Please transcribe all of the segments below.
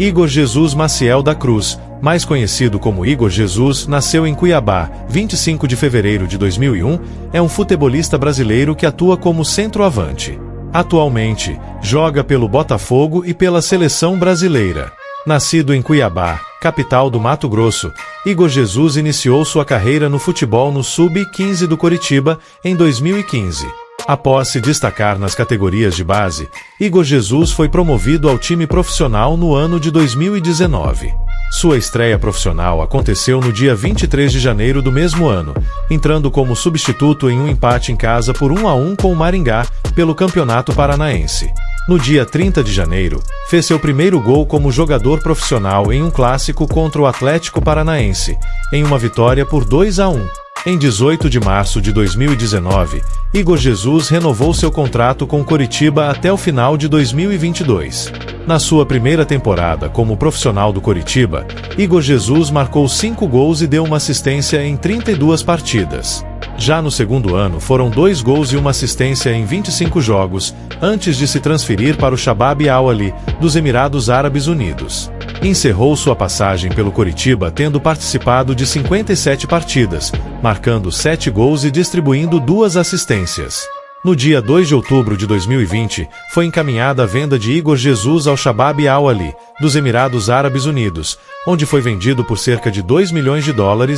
Igor Jesus Maciel da Cruz, mais conhecido como Igor Jesus, nasceu em Cuiabá, 25 de fevereiro de 2001, é um futebolista brasileiro que atua como centroavante. Atualmente, joga pelo Botafogo e pela seleção brasileira. Nascido em Cuiabá, capital do Mato Grosso, Igor Jesus iniciou sua carreira no futebol no Sub-15 do Coritiba em 2015. Após se destacar nas categorias de base, Igor Jesus foi promovido ao time profissional no ano de 2019. Sua estreia profissional aconteceu no dia 23 de janeiro do mesmo ano, entrando como substituto em um empate em casa por 1-1 com o Maringá, pelo Campeonato Paranaense. No dia 30 de janeiro, fez seu primeiro gol como jogador profissional em um clássico contra o Atlético Paranaense, em uma vitória por 2-1. Em 18 de março de 2019, Igor Jesus renovou seu contrato com Coritiba até o final de 2022. Na sua primeira temporada como profissional do Coritiba, Igor Jesus marcou 5 gols e deu uma assistência em 32 partidas. Já no segundo ano foram 2 gols e uma assistência em 25 jogos, antes de se transferir para o Shabab Al-Ahli, dos Emirados Árabes Unidos. Encerrou sua passagem pelo Coritiba tendo participado de 57 partidas, marcando 7 gols e distribuindo 2 assistências. No dia 2 de outubro de 2020, foi encaminhada a venda de Igor Jesus ao Shabab Al-Ahli, dos Emirados Árabes Unidos, onde foi vendido por cerca de $2 milhões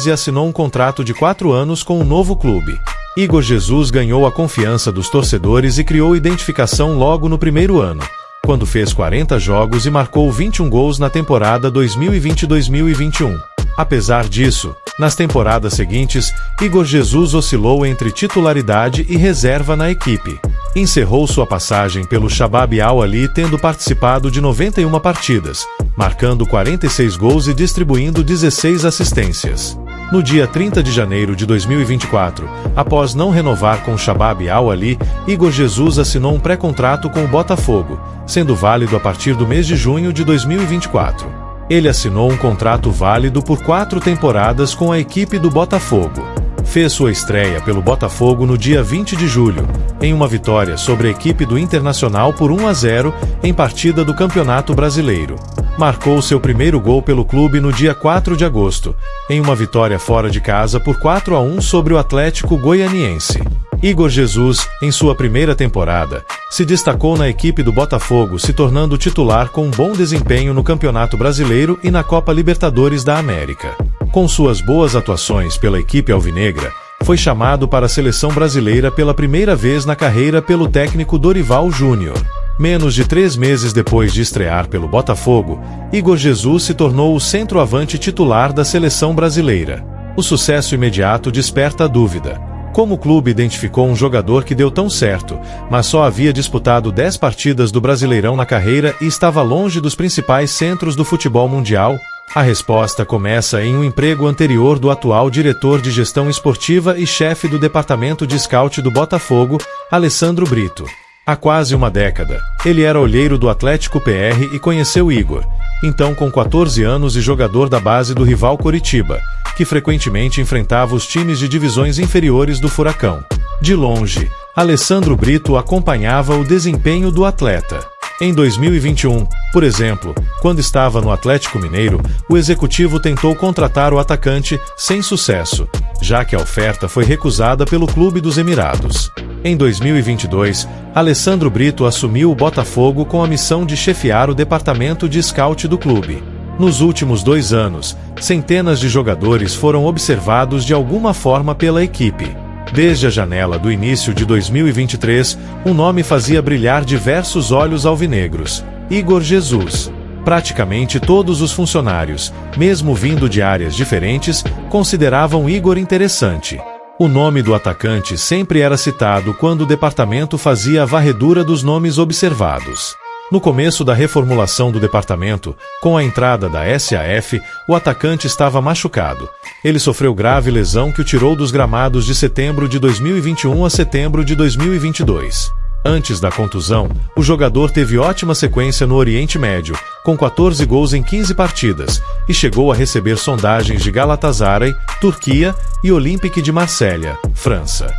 e assinou um contrato de 4 anos com o novo clube. Igor Jesus ganhou a confiança dos torcedores e criou identificação logo no primeiro ano, quando fez 40 jogos e marcou 21 gols na temporada 2020-2021. Apesar disso, nas temporadas seguintes, Igor Jesus oscilou entre titularidade e reserva na equipe. Encerrou sua passagem pelo Shabab Al-Ahli tendo participado de 91 partidas, marcando 46 gols e distribuindo 16 assistências. No dia 30 de janeiro de 2024, após não renovar com o Shabab Al-Ahli, Igor Jesus assinou um pré-contrato com o Botafogo, sendo válido a partir do mês de junho de 2024. Ele assinou um contrato válido por 4 temporadas com a equipe do Botafogo. Fez sua estreia pelo Botafogo no dia 20 de julho, em uma vitória sobre a equipe do Internacional por 1-0 em partida do Campeonato Brasileiro. Marcou seu primeiro gol pelo clube no dia 4 de agosto, em uma vitória fora de casa por 4-1 sobre o Atlético Goianiense. Igor Jesus, em sua primeira temporada, se destacou na equipe do Botafogo, se tornando titular com um bom desempenho no Campeonato Brasileiro e na Copa Libertadores da América. Com suas boas atuações pela equipe alvinegra, foi chamado para a seleção brasileira pela primeira vez na carreira pelo técnico Dorival Júnior. Menos de 3 meses depois de estrear pelo Botafogo, Igor Jesus se tornou o centroavante titular da seleção brasileira. O sucesso imediato desperta a dúvida: como o clube identificou um jogador que deu tão certo, mas só havia disputado 10 partidas do Brasileirão na carreira e estava longe dos principais centros do futebol mundial? A resposta começa em um emprego anterior do atual diretor de gestão esportiva e chefe do departamento de scout do Botafogo, Alessandro Brito. Há quase uma década, ele era olheiro do Atlético PR e conheceu Igor, então com 14 anos e jogador da base do rival Coritiba, que frequentemente enfrentava os times de divisões inferiores do Furacão. De longe, Alessandro Brito acompanhava o desempenho do atleta. Em 2021, por exemplo, quando estava no Atlético Mineiro, o executivo tentou contratar o atacante, sem sucesso, já que a oferta foi recusada pelo Clube dos Emirados. Em 2022, Alessandro Brito assumiu o Botafogo com a missão de chefiar o departamento de scout do clube. Nos últimos 2 anos, centenas de jogadores foram observados de alguma forma pela equipe. Desde a janela do início de 2023, um nome fazia brilhar diversos olhos alvinegros: Igor Jesus. Praticamente todos os funcionários, mesmo vindo de áreas diferentes, consideravam Igor interessante. O nome do atacante sempre era citado quando o departamento fazia a varredura dos nomes observados. No começo da reformulação do departamento, com a entrada da SAF, o atacante estava machucado. Ele sofreu grave lesão que o tirou dos gramados de setembro de 2021 a setembro de 2022. Antes da contusão, o jogador teve ótima sequência no Oriente Médio, com 14 gols em 15 partidas, e chegou a receber sondagens de Galatasaray, Turquia, e Olympique de Marselha, França.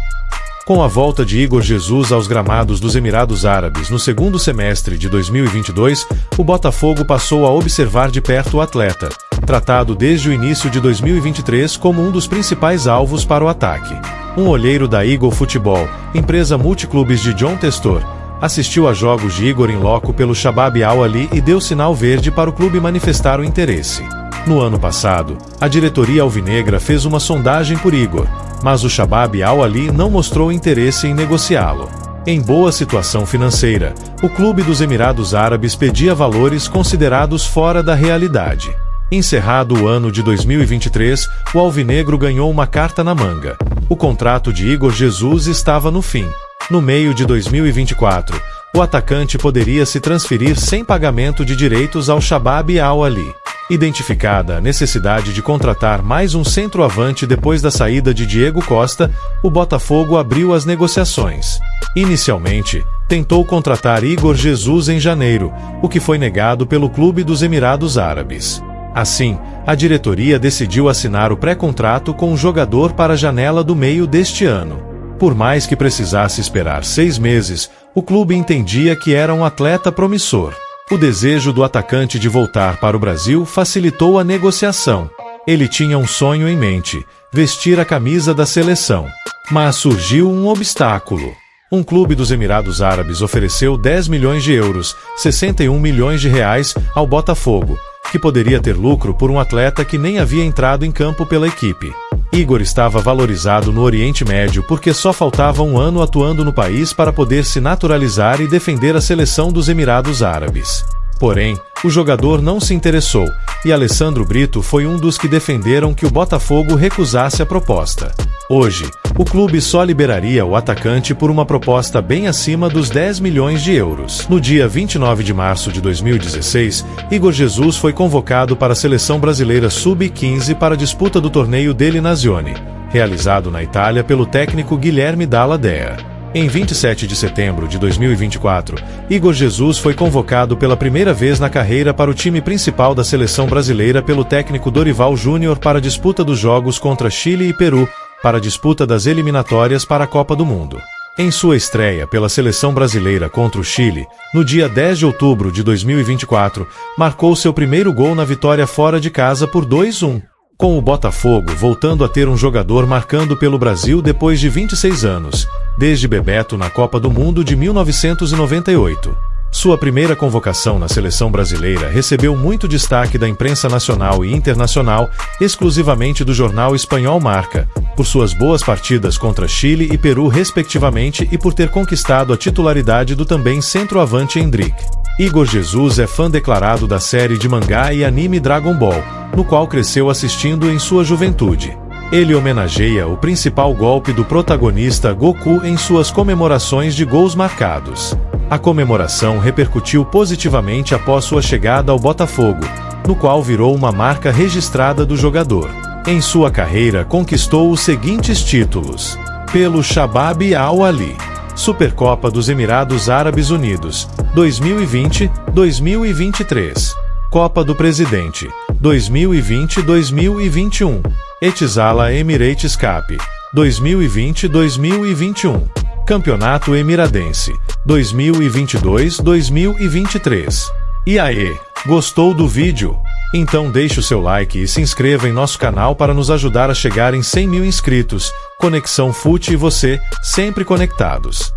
Com a volta de Igor Jesus aos gramados dos Emirados Árabes no segundo semestre de 2022, o Botafogo passou a observar de perto o atleta, tratado desde o início de 2023 como um dos principais alvos para o ataque. Um olheiro da Eagle Futebol, empresa multiclubes de John Testor, assistiu a jogos de Igor em loco pelo Shabab Al-Ahli e deu sinal verde para o clube manifestar o interesse. No ano passado, a diretoria alvinegra fez uma sondagem por Igor, mas o Shabab Al-Ahli não mostrou interesse em negociá-lo. Em boa situação financeira, o clube dos Emirados Árabes pedia valores considerados fora da realidade. Encerrado o ano de 2023, o alvinegro ganhou uma carta na manga. O contrato de Igor Jesus estava no fim. No meio de 2024, o atacante poderia se transferir sem pagamento de direitos ao Shabab Al-Ahli. Identificada a necessidade de contratar mais um centroavante depois da saída de Diego Costa, o Botafogo abriu as negociações. Inicialmente, tentou contratar Igor Jesus em janeiro, o que foi negado pelo clube dos Emirados Árabes. Assim, a diretoria decidiu assinar o pré-contrato com o jogador para a janela do meio deste ano. Por mais que precisasse esperar 6 meses, o clube entendia que era um atleta promissor. O desejo do atacante de voltar para o Brasil facilitou a negociação. Ele tinha um sonho em mente: vestir a camisa da seleção. Mas surgiu um obstáculo. Um clube dos Emirados Árabes ofereceu 10 milhões de euros, 61 milhões de reais, ao Botafogo, que poderia ter lucro por um atleta que nem havia entrado em campo pela equipe. Igor estava valorizado no Oriente Médio porque só faltava um ano atuando no país para poder se naturalizar e defender a seleção dos Emirados Árabes. Porém, o jogador não se interessou, e Alessandro Brito foi um dos que defenderam que o Botafogo recusasse a proposta. Hoje, o clube só liberaria o atacante por uma proposta bem acima dos 10 milhões de euros. No dia 29 de março de 2016, Igor Jesus foi convocado para a seleção brasileira Sub-15 para a disputa do torneio delle Nazioni, realizado na Itália pelo técnico Guilherme Dalla Dea. Em 27 de setembro de 2024, Igor Jesus foi convocado pela primeira vez na carreira para o time principal da seleção brasileira pelo técnico Dorival Júnior para a disputa dos jogos contra Chile e Peru, para a disputa das eliminatórias para a Copa do Mundo. Em sua estreia pela seleção brasileira contra o Chile, no dia 10 de outubro de 2024, marcou seu primeiro gol na vitória fora de casa por 2-1. Com o Botafogo voltando a ter um jogador marcando pelo Brasil depois de 26 anos, desde Bebeto na Copa do Mundo de 1998. Sua primeira convocação na seleção brasileira recebeu muito destaque da imprensa nacional e internacional, exclusivamente do jornal espanhol Marca, por suas boas partidas contra Chile e Peru respectivamente e por ter conquistado a titularidade do também centroavante Hendrick. Igor Jesus é fã declarado da série de mangá e anime Dragon Ball, no qual cresceu assistindo em sua juventude. Ele homenageia o principal golpe do protagonista Goku em suas comemorações de gols marcados. A comemoração repercutiu positivamente após sua chegada ao Botafogo, no qual virou uma marca registrada do jogador. Em sua carreira conquistou os seguintes títulos: pelo Shabab Al-Ahli, Supercopa dos Emirados Árabes Unidos, 2020-2023, Copa do Presidente, 2020-2021, Etizala Emirates Cup, 2020-2021, Campeonato Emiradense, 2022-2023. E aí, gostou do vídeo? Então deixe o seu like e se inscreva em nosso canal para nos ajudar a chegar em 100 mil inscritos. Conexão Fute e você, sempre conectados.